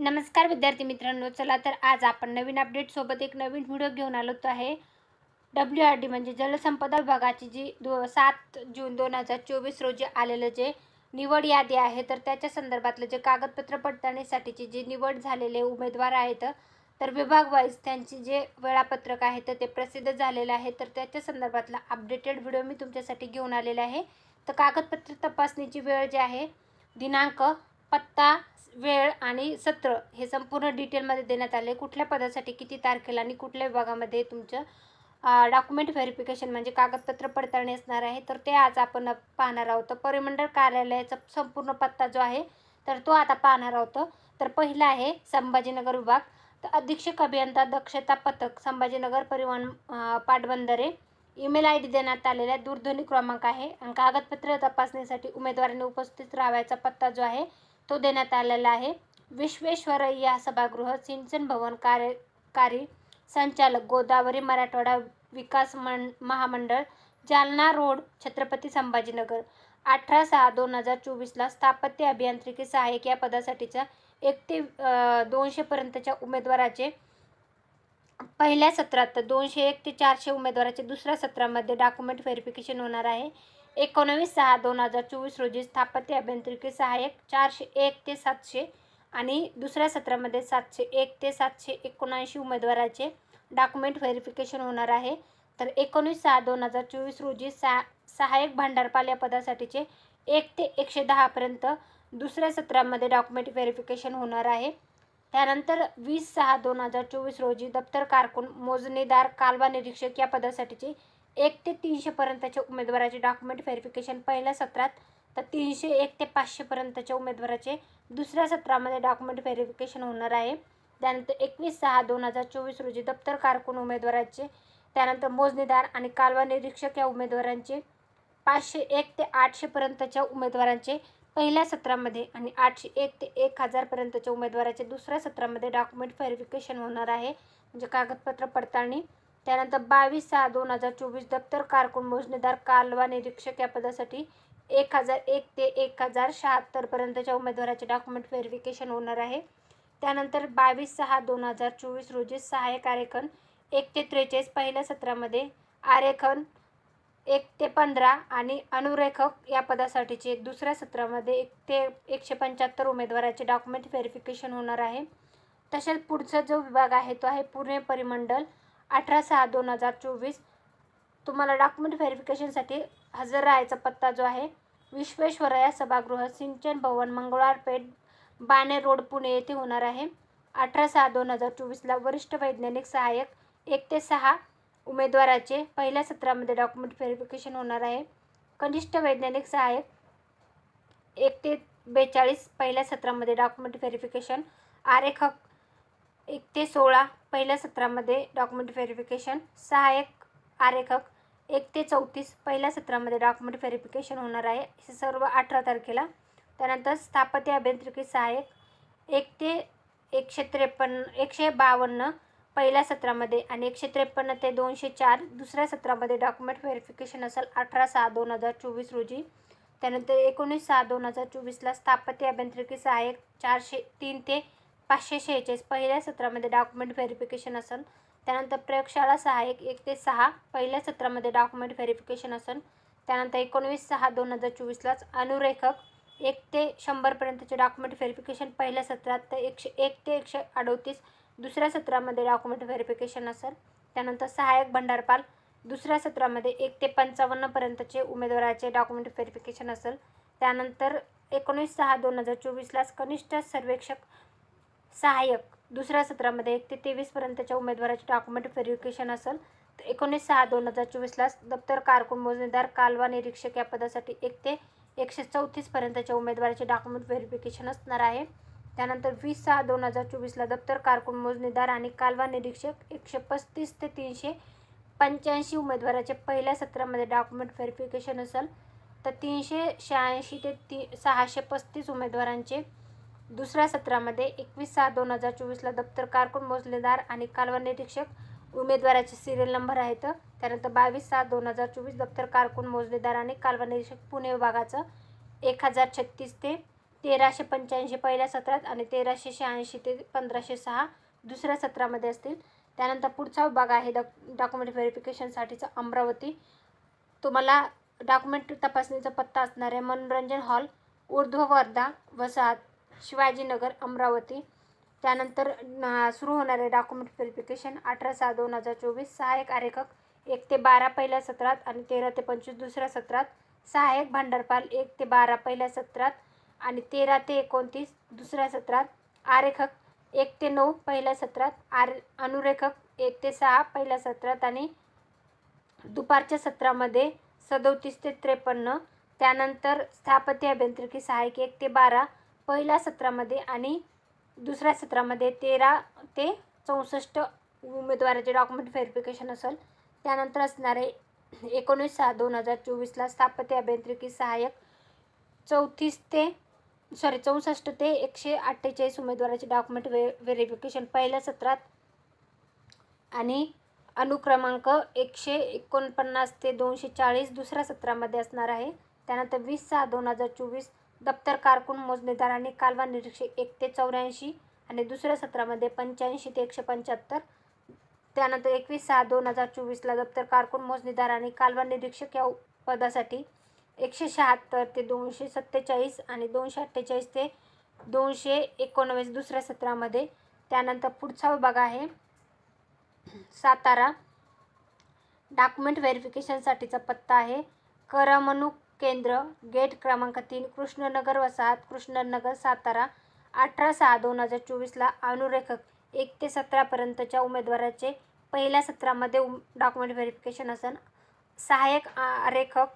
नमस्कार विद्यार्थी मित्रांनो, चला तर आज आपण नवीन अपडेट सोबत एक नवीन व्हिडिओ घेऊन आलो आहे। WRD म्हणजे जलसंपदा विभागाची जी 7 जून 2024 रोजी आलेलं जे निवड यादी आहे, तर त्याच्या संदर्भातलं जे कागदपत्र पडताळणीसाठीची जी निवड झालेले उमेदवार आहेत, तर विभाग वाईज त्यांची जे वेळापत्रक आहे तर ते प्रसिद्ध झालेलं आहे। तर त्याच्या संदर्भातला अपडेटेड व्हिडिओ मी तुमच्यासाठी घेऊन आलेला आहे। तर कागदपत्र तपासणीची वेळ जी आहे, दिनांक, पत्ता, वेळ आणि सत्र हे संपूर्ण डिटेलमध्ये देण्यात आले। कुठल्या पदासाठी किती तारखेला आणि कुठल्या विभागामध्ये तुमचं डॉक्युमेंट व्हेरिफिकेशन म्हणजे कागदपत्र पडताळणी असणार आहे, तर ते आज आपण पाहणार आहोत। परिमंडळ कार्यालयाचा संपूर्ण पत्ता जो आहे तर तो आता पाहणार आहोत। तर पहिला आहे संभाजीनगर विभाग, तर अधीक्षक अभियंता दक्षता पथक संभाजीनगर परिवहन पाटबंधारे। ईमेल ID देण्यात आलेला, दूरध्वनी क्रमांक आहे आणि कागदपत्र तपासणीसाठी उमेदवारांनी उपस्थित राहायचा पत्ता जो आहे तो देण्यात आलेला आहे। विश्वेश्वरय्या सभागृह, सिंचन भवन, कार्यकारी संचालक, गोदावरी मराठवाडा विकास महामंडळ, जालना रोड, छत्रपती संभाजीनगर। 18/6/2024 ला स्थापत्य अभियांत्रिकी सहाय्यक या पदासाठीच्या 1 ते 200 पर्यंतच्या उमेदवाराचे पहिल्या सत्रात, 201 ते 400 उमेदवाराचे दुसऱ्या सत्रामध्ये डॉक्युमेंट व्हेरिफिकेशन होणार आहे। 19/6/2024 रोजी स्थापत्य अभियांत्रिकी सहाय्यक 401 ते 700 आणि दुसऱ्या सत्रामध्ये 701 ते 779 उमेदवाराचे डॉक्युमेंट व्हेरिफिकेशन होणार आहे। तर 19/6/2024 रोजी सहाय्यक भांडारपाल या पदासाठीचे 1 ते 110 पर्यंत दुसऱ्या सत्रामध्ये डॉक्युमेंट व्हेरिफिकेशन होणार आहे। त्यानंतर 20/6/2024 रोजी दप्तर कारकून, मोजणीदार, कालवा निरीक्षक या पदासाठीचे 1 ते 300 पर्यंतच्या उमेदवाराचे डॉक्युमेंट व्हेरिफिकेशन पहिल्या सत्रात, तर 301 ते 500 पर्यंतच्या उमेदवाराचे दुसऱ्या सत्रामध्ये डॉक्युमेंट व्हेरिफिकेशन होणार आहे। त्यानंतर 21/6/2024 रोजी दप्तर कारकून उमेदवाराचे, त्यानंतर मोजणीदार आणि कालवा निरीक्षक या उमेदवारांचे 501 ते 800 पर्यंतच्या उमेदवारांचे पहिल्या सत्रामध्ये आणि 801 ते 1000 पर्यंतच्या उमेदवाराचे दुसऱ्या सत्रामध्ये डॉक्युमेंट व्हेरिफिकेशन होणार आहे, म्हणजे कागदपत्र पडताळणी। त्यानंतर 22/6/2024 दप्तर कारकून, मोजणीदार, कालवा निरीक्षक या पदासाठी 1001 ते 1076 पर्यंतच्या उमेदवाराचे डॉक्युमेंट व्हेरिफिकेशन होणार आहे। त्यानंतर 22/6/2024 रोजी सहाय्यक आरेखन 1 ते 43 पहिल्या सत्रामध्ये, आरेखन 1 ते 15 आणि अनुरेखक या पदासाठीचे दुसऱ्या सत्रामध्ये 1 ते 175 उमेदवाराचे डॉक्युमेंट व्हेरिफिकेशन होणार आहे। तसेच पुढचा जो विभाग आहे तो आहे पुणे परिमंडळ। 18/6/2024 तुम्हाला डॉक्युमेंट व्हेरिफिकेशनसाठी हजर राहायचा पत्ता जो आहे, विश्वेश्वरय्या सभागृह, सिंचन भवन, मंगळवारपेठ, बाणे रोड, पुणे येथे होणार आहे। 18/6/2024 ला वरिष्ठ वैज्ञानिक सहाय्यक 1 ते 6 उमेदवाराचे पहिल्या सत्रामध्ये डॉक्युमेंट व्हेरिफिकेशन होणार आहे। कनिष्ठ वैज्ञानिक सहाय्यक 1 ते 42 पहिल्या सत्रामध्ये डॉक्युमेंट व्हेरिफिकेशन, आरेखक 1 ते 16 पहिल्या सत्रामध्ये डॉक्युमेंट व्हेरिफिकेशन, सहाय्यक आरेखक 1 ते 34 पहिल्या सत्रामध्ये डॉक्युमेंट व्हेरिफिकेशन होणार आहे, हे सर्व 18 तारखेला। त्यानंतर स्थापत्य अभियांत्रिकी सहाय्यक 1 ते 152 पहिल्या सत्रामध्ये आणि 153 ते 204 दुसऱ्या सत्रामध्ये डॉक्युमेंट व्हेरिफिकेशन असेल 18/6/2024 रोजी। त्यानंतर 19/6/2024 ला स्थापत्य अभियांत्रिकी सहाय्यक 403 ते 546 पहिल्या सत्रामध्ये डॉक्युमेंट व्हेरिफिकेशन असेल। त्यानंतर प्रयोगशाळा सहाय्यक 1 ते 6 पहिल्या सत्रामध्ये डॉक्युमेंट व्हेरिफिकेशन असेल। त्यानंतर 19/6/2024 लाच अनुरेखक 1 ते 100 पर्यंतचे डॉक्युमेंट व्हेरिफिकेशन पहिल्या सत्रात, तर 101 ते 138 दुसऱ्या सत्रामध्ये डॉक्युमेंट व्हेरिफिकेशन असेल। त्यानंतर सहाय्यक भांडारपाल दुसऱ्या सत्रामध्ये 1 ते 55 पर्यंतचे उमेदवाराचे डॉक्युमेंट व्हेरिफिकेशन असेल। त्यानंतर 19/6/2024 लाच कनिष्ठ सर्वेक्षक सहाय्यक दुसऱ्या सत्रामध्ये 1 ते 23 पर्यंतच्या उमेदवाराचे डॉक्युमेंट व्हेरिफिकेशन असेल। तर 19/6/2024 लाच दप्तर कारकून, मोजणीदार, कालवा निरीक्षक या पदासाठी 1 ते 134 पर्यंतच्या उमेदवाराचे डॉक्युमेंट व्हेरिफिकेशन असणार आहे। त्यानंतर 20/6/2024 ला दप्तर कारकून, मोजणीदार आणि कालवा निरीक्षक 135 ते 385 उमेदवाराचे पहिल्या सत्रामध्ये डॉक्युमेंट व्हेरिफिकेशन असेल। तर 386 ते 635 उमेदवारांचे दुसऱ्या सत्रामध्ये 21/6/2024 ला दप्तर कारकून, मोजणीदार आणि कालवा निरीक्षक उमेदवाराचे सिरियल नंबर आहेत। त्यानंतर 22/6/2024 दप्तर कारकून, मोजणीदार आणि कालवा निरीक्षक पुणे विभागाचं 1036 ते 1385 पहिल्या सत्रात आणि 1386 ते 1506 दुसऱ्या सत्रामध्ये असतील. त्यानंतर पुढचा विभाग आहे डॉक्युमेंट व्हेरिफिकेशनसाठीचा अमरावती. तुम्हाला डॉक्युमेंट तपासणीचा पत्ता असणार आहे मनोरंजन हॉल, ऊर्ध्व वर्धा वसाहत, शिवाजीनगर, अमरावती. त्यानंतर सुरू होणारे डॉक्युमेंट व्हेरिफिकेशन 18/6/2024. सहाय्यक आरेखक 1 ते 12 पहिल्या सत्रात आणि 13 ते 25 दुसऱ्या सत्रात. सहाय्यक भांडारपाल 1 ते 12 पहिल्या सत्रात आणि 13 ते 29 दुसऱ्या सत्रात. आरेखक 1 ते 9 पहिल्या सत्रात. अनुरेखक 1 ते 6 पहिल्या सत्रात आणि दुपारच्या सत्रामध्ये 37 ते 53. त्यानंतर स्थापत्य अभियांत्रिकी सहाय्यक 1 ते 12 पहिल्या सत्रामध्ये आणि दुसऱ्या सत्रामध्ये 13 ते 64 उमेदवाराचे डॉक्युमेंट व्हेरिफिकेशन असेल. त्यानंतर असणारे 19/6/2024 स्थापत्य अभियांत्रिकी सहाय्यक 64 ते 148 उमेदवाराचे डॉक्युमेंट व्हेरिफिकेशन पहिल्या सत्रात आणि अनुक्रमांक 149 ते 240 दुसऱ्या सत्रामध्ये असणार आहे. त्यानंतर 20/6/2024 दप्तर कारकून मोजणीदार आणि कालवा निरीक्षक 1 ते 84 आणि दुसऱ्या सत्रामध्ये 85 ते 175. त्यानंतर 21/6/2024 दप्तर कारकून मोजणीदार आणि कालवा निरीक्षक या पदासाठी 176 ते 247 आणि 248 ते 219 दुसऱ्या सत्रामध्ये. त्यानंतर पुढचा विभाग आहे सातारा. डॉक्युमेंट व्हेरिफिकेशनसाठीचा पत्ता आहे करमणूक केंद्र, गेट क्रमांक 3, कृष्णनगर वसाहत, कृष्णनगर, सातारा. 18/6/2024 अनुरेखक 1 ते 17 पर्यंतच्या उमेदवाराचे पहिल्या सत्रामध्ये डॉक्युमेंट व्हेरिफिकेशन असेल. सहाय्यक आरेखक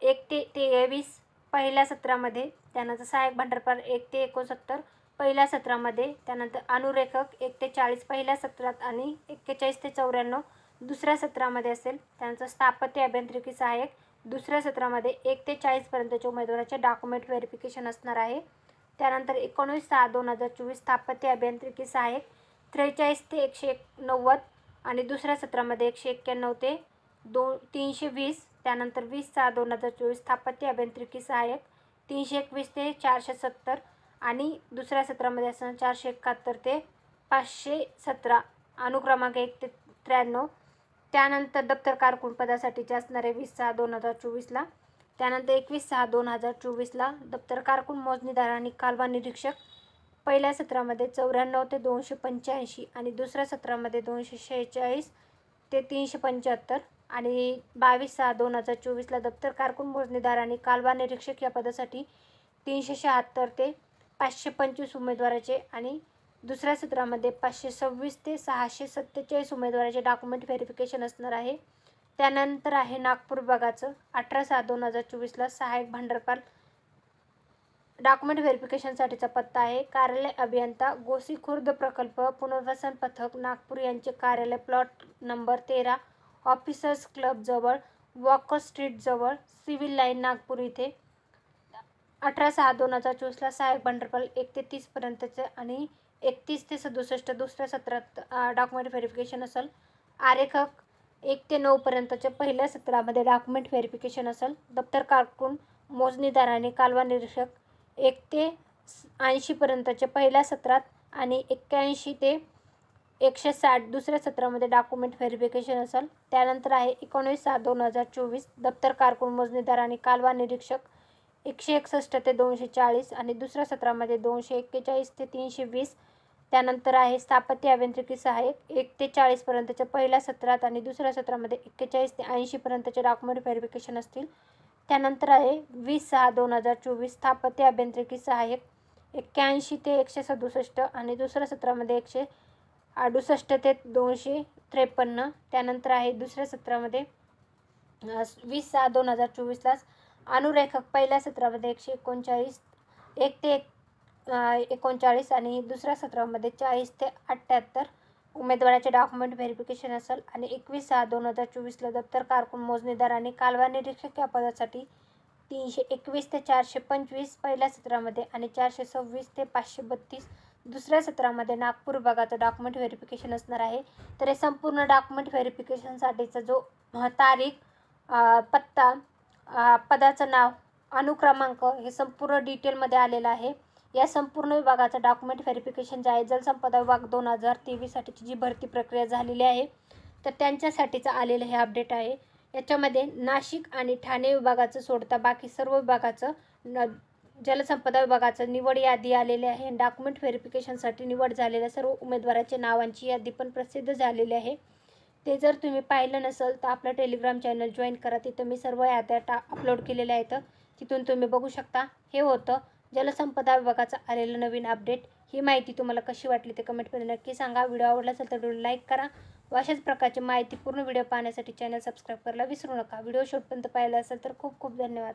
1 ते 23 पहिल्या सत्रामध्ये. त्यानंतर सहाय्यक भांडारपाल 1 ते 69 पहिल्या सत्रामध्ये. त्यानंतर अनुरेखक 1 ते 40 पहिल्या सत्रात आणि 41 ते 94 दुसऱ्या सत्रामध्ये असेल. त्यानंतर स्थापत्य अभियांत्रिकी सहाय्यक दुसऱ्या सत्रामध्ये 1 ते 40 पर्यंतच्या उमेदवाराचे डॉक्युमेंट व्हेरिफिकेशन असणार आहे. त्यानंतर 19/6/2024 स्थापत्य अभियांत्रिकी सहाय्यक 43 ते 190 आणि दुसऱ्या सत्रामध्ये 191 ते 320. त्यानंतर 20/6/2024 स्थापत्य अभियांत्रिकी सहाय्यक 321 ते 470 आणि दुसऱ्या सत्रामध्ये असणार 471 ते 517 अनुक्रमांक 1 ते 93. त्यानंतर दप्तर कारकून पदासाठीचे असणारे 20/6/2024. त्यानंतर 21/6/2024 दप्तर कारकून मोजणीदार आणि कालवा निरीक्षक पहिल्या सत्रामध्ये 94 ते 285 आणि दुसऱ्या सत्रामध्ये 246 ते 375 आणि 22/6/2024 दप्तर कारकून मोजणीदार आणि कालवा निरीक्षक या पदासाठी 376 ते 525 उमेदवाराचे आणि दुसऱ्या सत्रामध्ये 526 ते 647 उमेदवाराचे डॉक्युमेंट व्हेरिफिकेशन असणार आहे. त्यानंतर आहे नागपूर विभागाचं 18/6/2024 सहाय्यक भांडारपाल. डॉक्युमेंट व्हेरिफिकेशनसाठीचा पत्ता आहे कार्यालय अभियंता, गोसीखुर्द प्रकल्प पुनर्वसन पथक, नागपूर यांचे कार्यालय, प्लॉट नंबर 13, ऑफिसर्स क्लब जवळ, वॉकर स्ट्रीट जवळ, सिव्हिल लाईन, नागपूर इथे. 18/6/2024 सहाय्यक भांडारपाल 1 ते 30 पर्यंतचे आणि 31 ते 67 दुसऱ्या सत्रात डॉक्युमेंट व्हेरिफिकेशन असेल. आरेखक 1 ते 9 पर्यंतच्या पहिल्या सत्रामध्ये डॉक्युमेंट व्हेरिफिकेशन असेल. दप्तर कारकून मोजणीदार आणि कालवा निरीक्षक 1 ते 80 पर्यंतच्या पहिल्या सत्रात आणि 81 ते 160 दुसऱ्या सत्रामध्ये डॉक्युमेंट व्हेरिफिकेशन असेल. त्यानंतर आहे 19/6/2024 दप्तर कारकून मोजणीदार आणि कालवा निरीक्षक 161 ते 240 आणि दुसऱ्या सत्रामध्ये 241 ते 320. त्यानंतर आहे स्थापत्य अभियांत्रिकी सहाय्यक 1 ते 40 पर्यंतच्या पहिल्या सत्रात आणि दुसऱ्या सत्रामध्ये 41 ते 80 पर्यंतचे डॉक्युमेंट व्हेरिफिकेशन असतील. त्यानंतर आहे 20/6/2024 स्थापत्य अभियांत्रिकी सहाय्यक 81 ते 167 आणि दुसऱ्या सत्रामध्ये 168 ते 253. त्यानंतर आहे दुसऱ्या सत्रामध्ये 20/6/2024 अनुरेखक पहिल्या सत्रामध्ये 139 1 ते 39 आणि दुसऱ्या सत्रामध्ये 40 ते 78 उमेदवाराचे डॉक्युमेंट व्हेरिफिकेशन असेल. आणि 21/6/2024 दप्तर कारकून मोजणीदार आणि कालवा निरीक्षक या पदासाठी 321 ते 425 पहिल्या सत्रामध्ये आणि 426 ते 532 दुसऱ्या सत्रामध्ये नागपूर विभागाचं डॉक्युमेंट व्हेरिफिकेशन असणार आहे. तर हे संपूर्ण डॉक्युमेंट व्हेरिफिकेशनसाठीचा जो तारीख, पत्ता, पदाचं नाव अनुक्रमांक हे संपूर्ण डिटेलमध्ये आलेलं आहे. या संपूर्ण विभागाचं डॉक्युमेंट व्हेरिफिकेशन जे आहे जलसंपदा विभाग 2023साठीची जी भरती प्रक्रिया झालेली आहे तर त्यांच्यासाठीचं आलेलं हे अपडेट आहे. याच्यामध्ये नाशिक आणि ठाणे विभागाचं सोडता बाकी सर्व विभागाचं जलसंपदा विभागाचं निवड यादी आलेली आहे. डॉक्युमेंट व्हेरिफिकेशनसाठी निवड झालेल्या सर्व उमेदवारांच्या नावांची यादी पण प्रसिद्ध झालेली आहे. ते जर तुम्ही पाहिलं नसेल तर आपलं टेलिग्राम चॅनल जॉईन करा. तिथं मी सर्व याद्या अपलोड केलेल्या आहेत. तिथून तुम्ही बघू शकता. हे होतं जलसंपदा विभागाचं आलेलं नवीन अपडेट. ही माहिती तुम्हाला कशी वाटली ते कमेंटमध्ये नक्की सांगा. व्हिडिओ आवडला असेल तर व्हिडिओ लाईक करा व अशाच प्रकारची माहितीपूर्ण व्हिडिओ पाहण्यासाठी चॅनल सबस्क्राईब करायला विसरू नका. व्हिडिओ शेवटपर्यंत पाहिला असेल तर खूप खूप धन्यवाद.